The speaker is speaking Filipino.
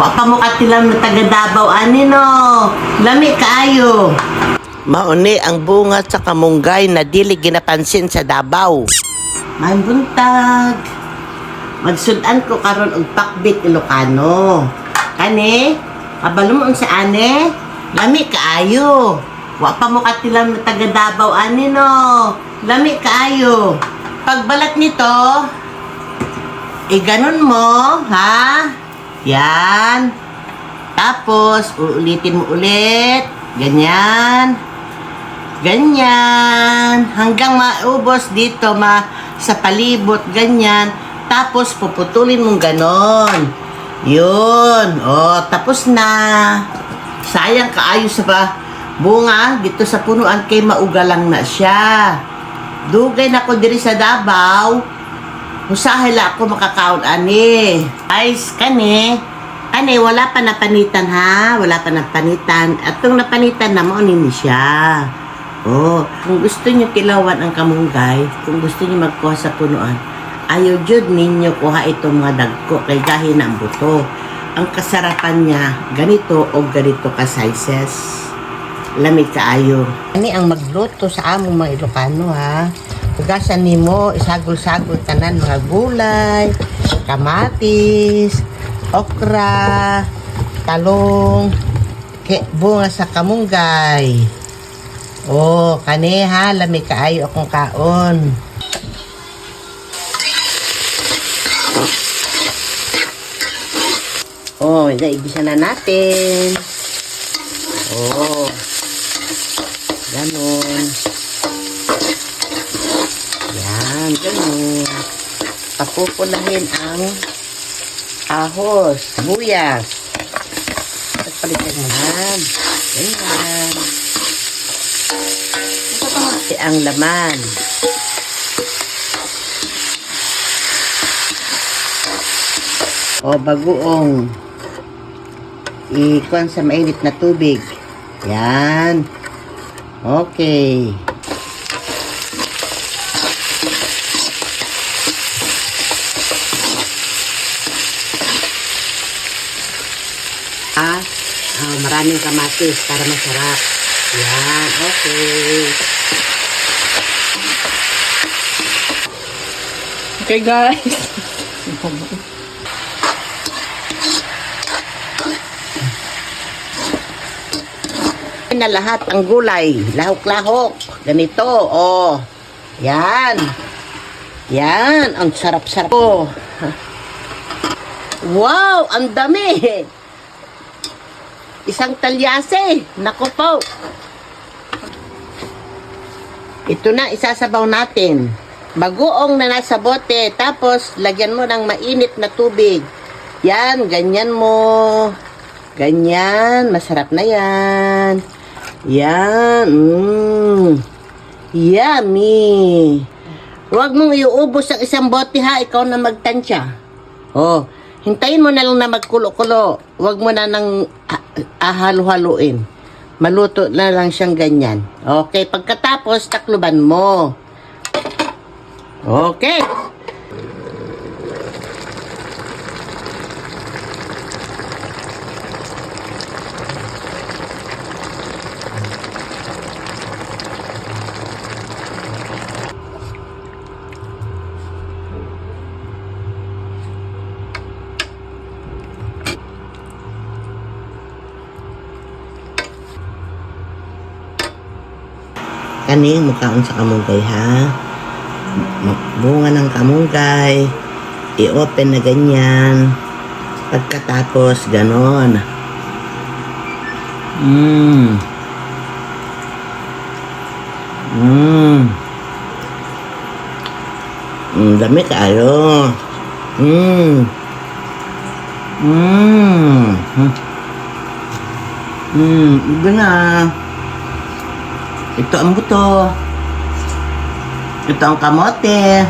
Wa pa mo katilang na taga Davao ani no. Lami kaayo. Mauni ang bunga sa kamunggay na dili ginapansin sa Davao. May buntag. Magsudan ko karon og pakbit Ilocano. Kani, kabalo mo sa ane, lami kaayo. Wa pa mo katilang na taga Davao ani no. Lami kaayo. Pagbalat nito, ganon mo, ha? Yan. Tapos, uulitin mo ulit. Ganyan. Ganyan. Hanggang maubos dito, sa palibot, ganyan. Tapos, puputulin mong ganon. Yun. O, tapos na. Sayang kaayo sa bunga. Dito sa punuan kay maugalang na siya. Dugay na ko diri sa Davao. Usahay la ako makakaon ani. Guys, kani wala pa napanitan ha. Wala pa napanitan. At itong napanitan na mo, nini siya. Oh, kung gusto niyo kilawan ang kamunggay, kung gusto niyo magkuha sa punuan, ayaw jud ninyo kuha itong mga dagko kay gahi na ang buto. Ang kasarapan niya, ganito o ganito ka sizes. Lamig kaayo. Ani ang magluto sa among mga Ilocano ha. Hugasan nimo, isagol-sagol tanan mga gulay, kamatis, okra, talong, bunga sa kamunggay. Oh, kani ha, lamig kaayo akong kaon. Oh, igisa na natin. Oh. Ganon. Yan, ganon. Papupulahin ang ahos, buyas. Pagpalitan mo yan. Ganyan. Ang laman. O, bagoong ikuan sa mainit na tubig. Yan. Okay. Maraming kamatis para masarap. Yan. Okay. Okay, guys. Na lahat ang gulay, lahok-lahok, ganito, oh. Yan. Yan, ang sarap-sarap. Oh. Wow, ang dami. Isang talyase. Naku po. Ito na, isasabaw natin. Bagoong na nasa bote, tapos lagyan mo ng mainit na tubig. Yan, ganyan mo. Ganyan, masarap na yan. Yan. Yummy. Huwag mong iuubos ang isang bote ha. Ikaw na magtansya. Oh, hintayin mo na lang na magkulo-kulo. Huwag mo na nang ahalo-haluin. Maluto na lang siyang ganyan. Okay, pagkatapos takluban mo. Okay. Kani, mukhaon sa kamunggay ha. Bunga ng kamunggay. I-open na ganyan. Pagkatapos, ganon. Dami kayo. Iba na. Ito ang buto. Ito ang kamote.